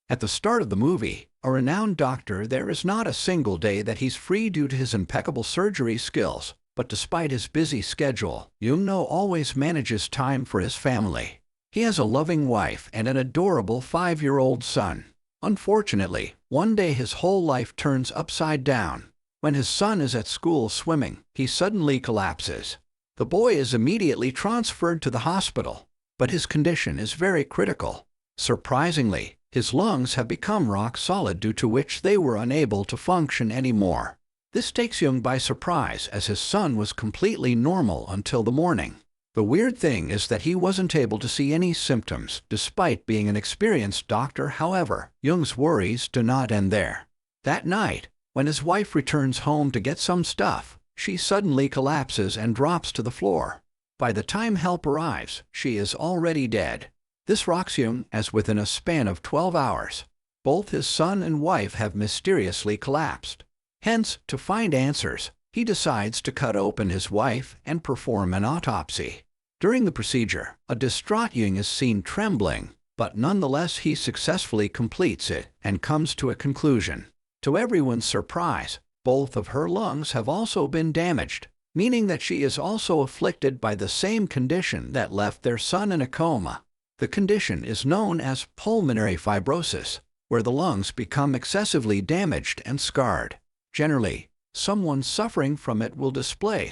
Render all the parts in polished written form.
At the start of the movie, a renowned doctor, there is not a single day that he's free due to his impeccable surgery skills. But despite his busy schedule, Jung always manages time for his family. He has a loving wife and an adorable 5-year-old son. Unfortunately, one day his whole life turns upside down. When his son is at school swimming, he suddenly collapses. The boy is immediately transferred to the hospital, but his condition is very critical. Surprisingly, his lungs have become rock solid, due to which they were unable to function anymore. This takes Jung by surprise, as his son was completely normal until the morning. The weird thing is that he wasn't able to see any symptoms, despite being an experienced doctor. However, Jung's worries do not end there. That night, when his wife returns home to get some stuff, she suddenly collapses and drops to the floor. By the time help arrives, she is already dead. This rocks Jung, as within a span of 12 hours, both his son and wife have mysteriously collapsed. Hence, to find answers, he decides to cut open his wife and perform an autopsy. During the procedure, a distraught Jung is seen trembling, but nonetheless he successfully completes it and comes to a conclusion. To everyone's surprise, both of her lungs have also been damaged, meaning that she is also afflicted by the same condition that left their son in a coma. The condition is known as pulmonary fibrosis, where the lungs become excessively damaged and scarred. Generally, someone suffering from it will display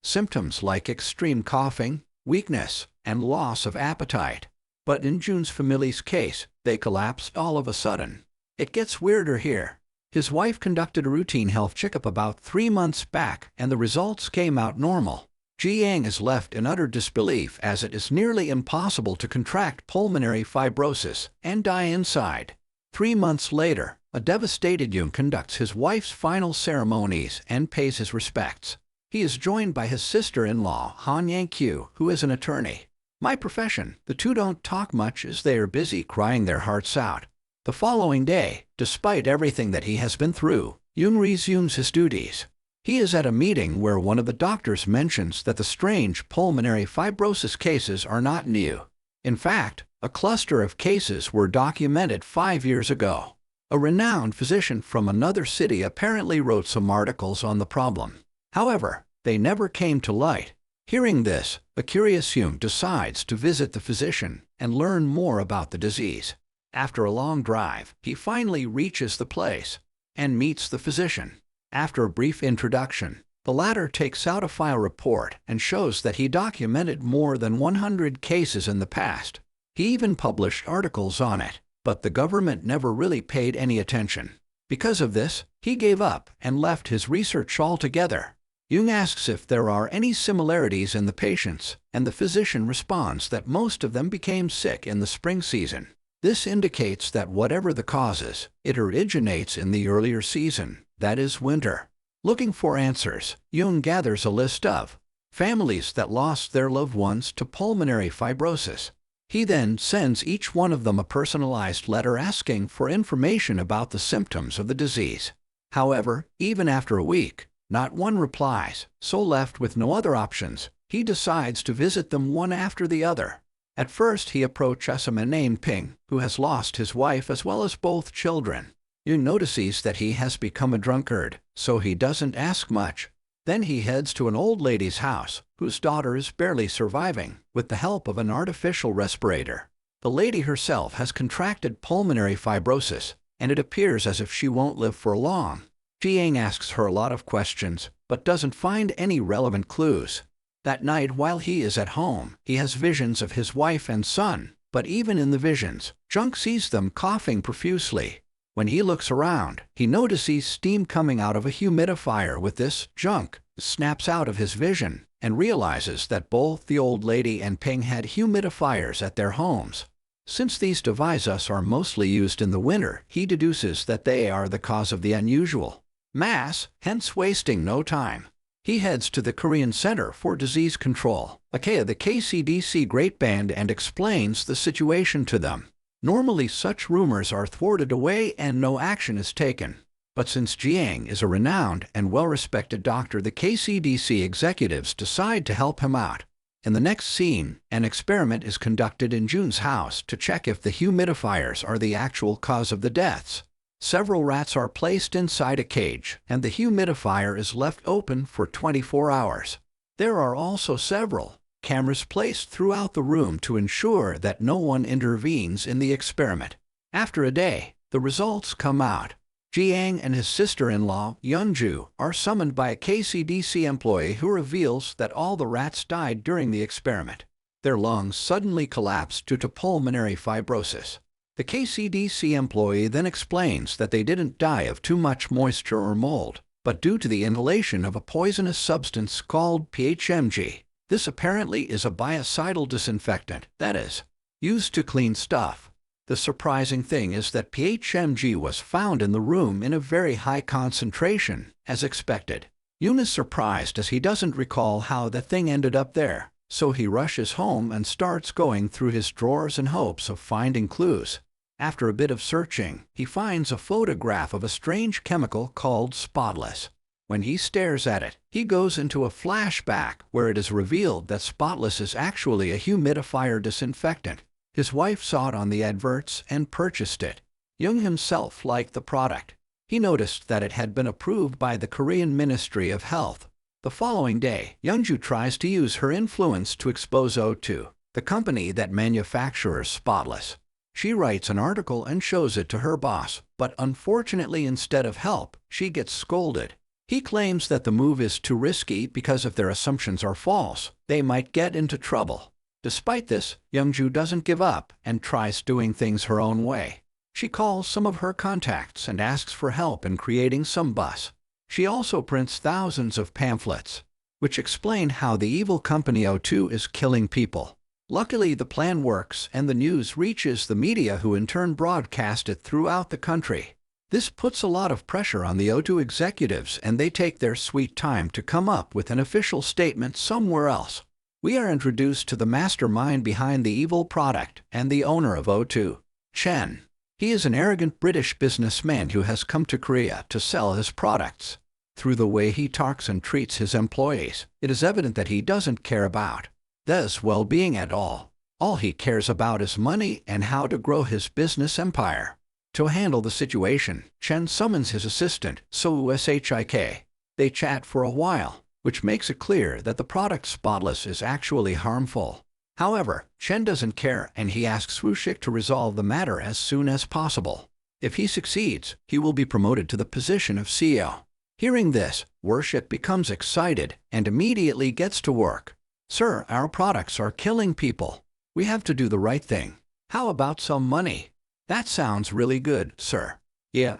symptoms like extreme coughing, weakness, and loss of appetite. But in Jung's family's case, they collapsed all of a sudden. It gets weirder here. His wife conducted a routine health checkup about 3 months back, and the results came out normal. Jung is left in utter disbelief, as it is nearly impossible to contract pulmonary fibrosis and die inside. 3 months later, a devastated Jung conducts his wife's final ceremonies and pays his respects. He is joined by his sister-in-law, Han Yang-kyu, who is an attorney. My profession. The two don't talk much as they are busy crying their hearts out. The following day, despite everything that he has been through, Jung resumes his duties. He is at a meeting where one of the doctors mentions that the strange pulmonary fibrosis cases are not new. In fact, a cluster of cases were documented 5 years ago. A renowned physician from another city apparently wrote some articles on the problem. However, they never came to light. Hearing this, a curious Jung decides to visit the physician and learn more about the disease. After a long drive, he finally reaches the place and meets the physician. After a brief introduction, the latter takes out a file report and shows that he documented more than 100 cases in the past. He even published articles on it, but the government never really paid any attention. Because of this, he gave up and left his research altogether. Jung asks if there are any similarities in the patients, and the physician responds that most of them became sick in the spring season. This indicates that whatever the causes, it originates in the earlier season, that is winter. Looking for answers, Jung gathers a list of families that lost their loved ones to pulmonary fibrosis. He then sends each one of them a personalized letter asking for information about the symptoms of the disease. However, even after a week, not one replies, so left with no other options, he decides to visit them one after the other. At first he approaches a man named Ping, who has lost his wife as well as both children. Jung notices that he has become a drunkard, so he doesn't ask much. Then he heads to an old lady's house, whose daughter is barely surviving, with the help of an artificial respirator. The lady herself has contracted pulmonary fibrosis, and it appears as if she won't live for long. Jung asks her a lot of questions, but doesn't find any relevant clues. That night, while he is at home, he has visions of his wife and son, but even in the visions, Jung sees them coughing profusely. When he looks around, he notices steam coming out of a humidifier. With this, Jung snaps out of his vision and realizes that both the old lady and Ping had humidifiers at their homes. Since these devices are mostly used in the winter, he deduces that they are the cause of the unusual mass, hence wasting no time. He heads to the Korean Center for Disease Control, aka the KCDC Great Band, and explains the situation to them. Normally such rumors are thwarted away and no action is taken. But since Jung is a renowned and well-respected doctor, the KCDC executives decide to help him out. In the next scene, an experiment is conducted in Jung's house to check if the humidifiers are the actual cause of the deaths. Several rats are placed inside a cage, and the humidifier is left open for 24 hours. There are also several cameras placed throughout the room to ensure that no one intervenes in the experiment. After a day, the results come out. Jiang and his sister-in-law, Youngju, are summoned by a KCDC employee who reveals that all the rats died during the experiment. Their lungs suddenly collapsed due to pulmonary fibrosis. The KCDC employee then explains that they didn't die of too much moisture or mold, but due to the inhalation of a poisonous substance called PHMG. This apparently is a biocidal disinfectant, that is, used to clean stuff. The surprising thing is that PHMG was found in the room in a very high concentration, as expected. Jung is surprised as he doesn't recall how the thing ended up there, so he rushes home and starts going through his drawers in hopes of finding clues. After a bit of searching, he finds a photograph of a strange chemical called Spotless. When he stares at it, he goes into a flashback where it is revealed that Spotless is actually a humidifier disinfectant. His wife saw it on the adverts and purchased it. Jung himself liked the product. He noticed that it had been approved by the Korean Ministry of Health. The following day, Youngju tries to use her influence to expose O2, the company that manufactures Spotless. She writes an article and shows it to her boss, but unfortunately instead of help, she gets scolded. He claims that the move is too risky because if their assumptions are false, they might get into trouble. Despite this, Youngju doesn't give up and tries doing things her own way. She calls some of her contacts and asks for help in creating some buzz. She also prints thousands of pamphlets, which explain how the evil company O2 is killing people. Luckily, the plan works and the news reaches the media who in turn broadcast it throughout the country. This puts a lot of pressure on the O2 executives and they take their sweet time to come up with an official statement somewhere else. We are introduced to the mastermind behind the evil product and the owner of O2, Chen. He is an arrogant British businessman who has come to Korea to sell his products. Through the way he talks and treats his employees, it is evident that he doesn't care about their well-being at all. All he cares about is money and how to grow his business empire. To handle the situation, Chen summons his assistant, Sushik. They chat for a while, which makes it clear that the product Spotless is actually harmful. However, Chen doesn't care and he asks Sushik to resolve the matter as soon as possible. If he succeeds, he will be promoted to the position of CEO. Hearing this, Worship becomes excited and immediately gets to work. Sir, our products are killing people. We have to do the right thing. How about some money? That sounds really good, sir. Yeah,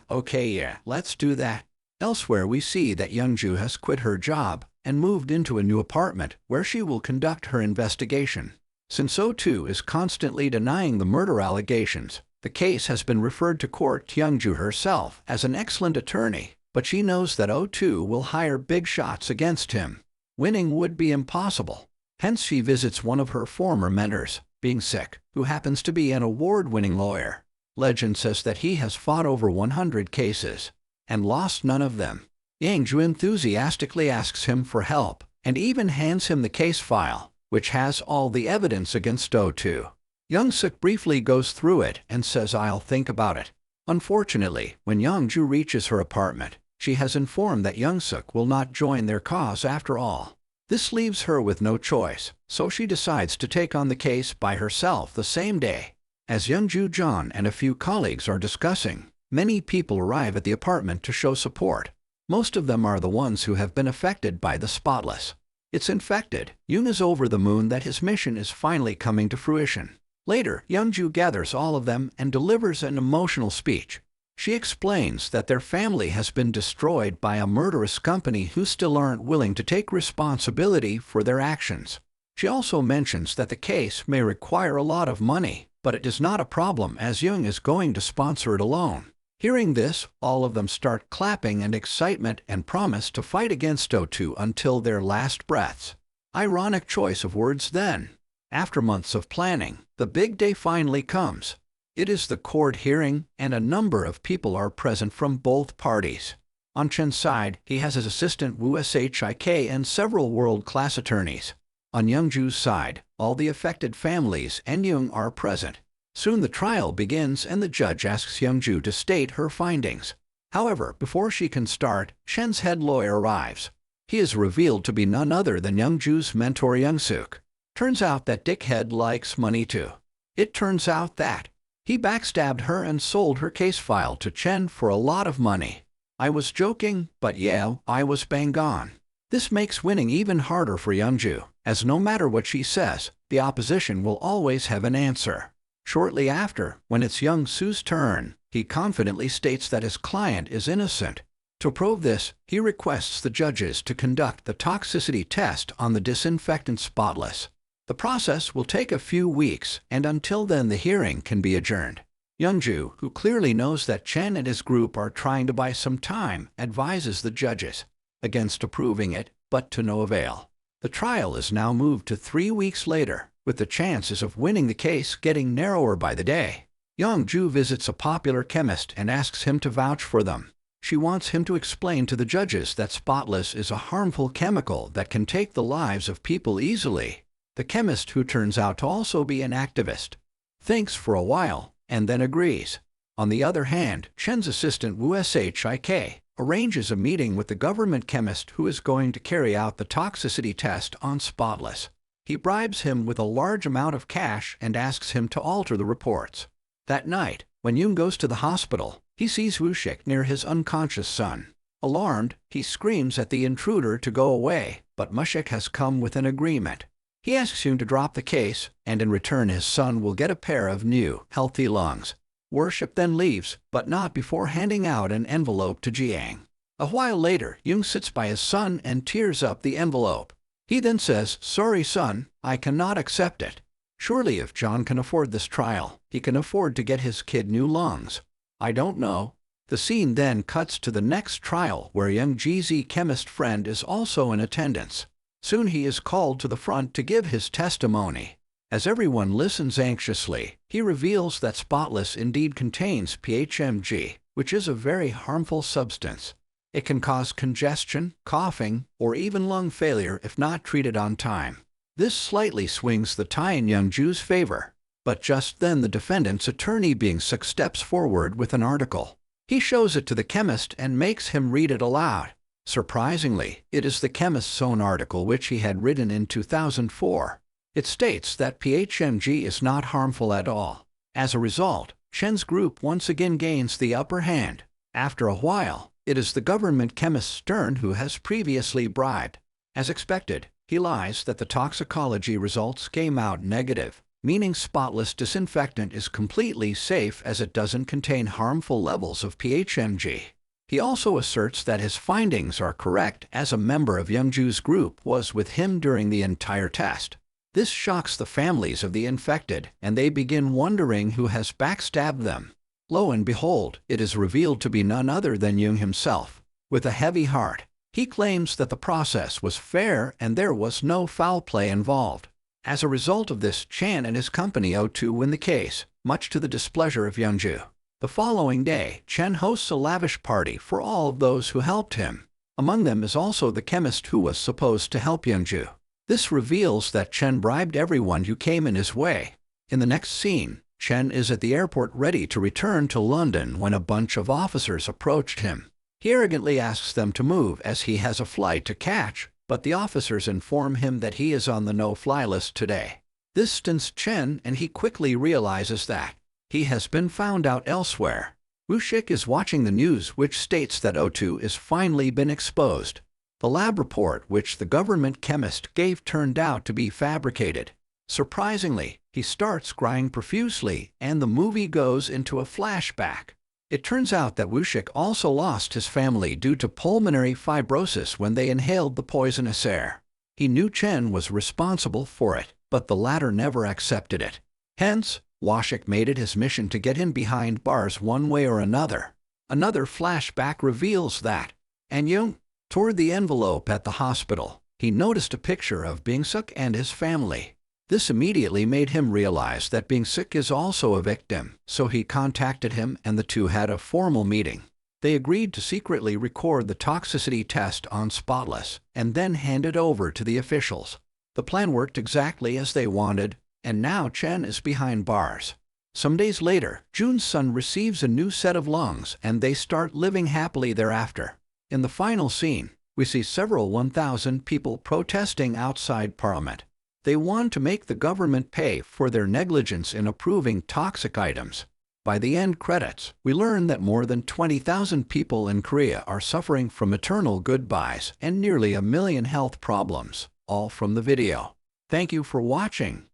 let's do that. Elsewhere we see that Youngju has quit her job and moved into a new apartment where she will conduct her investigation. Since O2 is constantly denying the murder allegations, the case has been referred to court. Youngju herself as an excellent attorney, but she knows that O2 will hire big shots against him. Winning would be impossible. Hence she visits one of her former mentors, being sick, who happens to be an award-winning lawyer. Legend says that he has fought over 100 cases and lost none of them. Youngju enthusiastically asks him for help and even hands him the case file, which has all the evidence against O2. Young-suk briefly goes through it and says, "I'll think about it." Unfortunately, when Youngju reaches her apartment, she has informed that Young-suk will not join their cause after all. This leaves her with no choice, so she decides to take on the case by herself the same day. As Youngju, John, and a few colleagues are discussing, many people arrive at the apartment to show support. Most of them are the ones who have been affected by the Spotless. It's infected. Jung is over the moon that his mission is finally coming to fruition. Later, Youngju gathers all of them and delivers an emotional speech. She explains that their family has been destroyed by a murderous company who still aren't willing to take responsibility for their actions. She also mentions that the case may require a lot of money, but it is not a problem as Jung is going to sponsor it alone. Hearing this, all of them start clapping in excitement and promise to fight against O2 until their last breaths. Ironic choice of words then. After months of planning, the big day finally comes. It is the court hearing, and a number of people are present from both parties. On Chen's side, he has his assistant Wu Shik and several world-class attorneys. On Youngju's side, all the affected families and Jung are present. Soon the trial begins and the judge asks Youngju to state her findings. However, before she can start, Chen's head lawyer arrives. He is revealed to be none other than Youngju's mentor Youngsuk. Turns out that dickhead likes money too. It turns out that he backstabbed her and sold her case file to Chen for a lot of money. I was joking, but yeah, I was bang on. This makes winning even harder for Youngju, as no matter what she says, the opposition will always have an answer. Shortly after, when it's Young-Su's turn, he confidently states that his client is innocent. To prove this, he requests the judges to conduct the toxicity test on the disinfectant Spotless. The process will take a few weeks, and until then the hearing can be adjourned. Youngju, who clearly knows that Chen and his group are trying to buy some time, advises the judges against approving it, but to no avail. The trial is now moved to 3 weeks later, with the chances of winning the case getting narrower by the day. Youngju visits a popular chemist and asks him to vouch for them. She wants him to explain to the judges that Spotless is a harmful chemical that can take the lives of people easily. The chemist, who turns out to also be an activist, thinks for a while and then agrees. On the other hand, Chen's assistant Wu Shik arranges a meeting with the government chemist who is going to carry out the toxicity test on Spotless. He bribes him with a large amount of cash and asks him to alter the reports. That night, when Jung goes to the hospital, he sees Wushik near his unconscious son. Alarmed, he screams at the intruder to go away, but Mushik has come with an agreement. He asks Jung to drop the case, and in return his son will get a pair of new, healthy lungs. Worship then leaves, but not before handing out an envelope to Jiang. A while later, Jung sits by his son and tears up the envelope. He then says, "Sorry son, I cannot accept it." Surely if John can afford this trial, he can afford to get his kid new lungs. I don't know. The scene then cuts to the next trial where young GZ chemist friend is also in attendance. Soon he is called to the front to give his testimony. As everyone listens anxiously, he reveals that Spotless indeed contains PHMG, which is a very harmful substance. It can cause congestion, coughing, or even lung failure if not treated on time. This slightly swings the tie in Youngju's favor. But just then the defendant's attorney Byung-suk steps forward with an article. He shows it to the chemist and makes him read it aloud. Surprisingly, it is the chemist's own article which he had written in 2004. It states that PHMG is not harmful at all. As a result, Chen's group once again gains the upper hand. After a while, it is the government chemist's turn, who has previously bribed. As expected, he lies that the toxicology results came out negative, meaning Spotless disinfectant is completely safe as it doesn't contain harmful levels of PHMG. He also asserts that his findings are correct, as a member of Youngju's group was with him during the entire test. This shocks the families of the infected, and they begin wondering who has backstabbed them. Lo and behold, it is revealed to be none other than Jung himself. With a heavy heart, he claims that the process was fair and there was no foul play involved. As a result of this, Chan and his company O2 win the case, much to the displeasure of Youngju. The following day, Chen hosts a lavish party for all of those who helped him. Among them is also the chemist who was supposed to help Youngju. This reveals that Chen bribed everyone who came in his way. In the next scene, Chen is at the airport ready to return to London when a bunch of officers approached him. He arrogantly asks them to move as he has a flight to catch, but the officers inform him that he is on the no-fly list today. This stuns Chen, and he quickly realizes that he has been found out elsewhere. Wushik is watching the news, which states that O2 is finally been exposed. The lab report which the government chemist gave turned out to be fabricated. Surprisingly, he starts crying profusely, and the movie goes into a flashback. It turns out that Wushik also lost his family due to pulmonary fibrosis when they inhaled the poisonous air. He knew Chen was responsible for it, but the latter never accepted it. Hence, Wushik made it his mission to get him behind bars one way or another. Another flashback reveals that Jung toward the envelope at the hospital. He noticed a picture of Byung-suk and his family. This immediately made him realize that Byung-suk is also a victim, so he contacted him and the two had a formal meeting. They agreed to secretly record the toxicity test on Spotless and then hand it over to the officials. The plan worked exactly as they wanted, and now Chen is behind bars. Some days later, Jun's son receives a new set of lungs and they start living happily thereafter. In the final scene, we see several 1,000 people protesting outside Parliament. They want to make the government pay for their negligence in approving toxic items. By the end credits, we learn that more than 20,000 people in Korea are suffering from maternal goodbyes and nearly 1 million health problems, all from the video. Thank you for watching.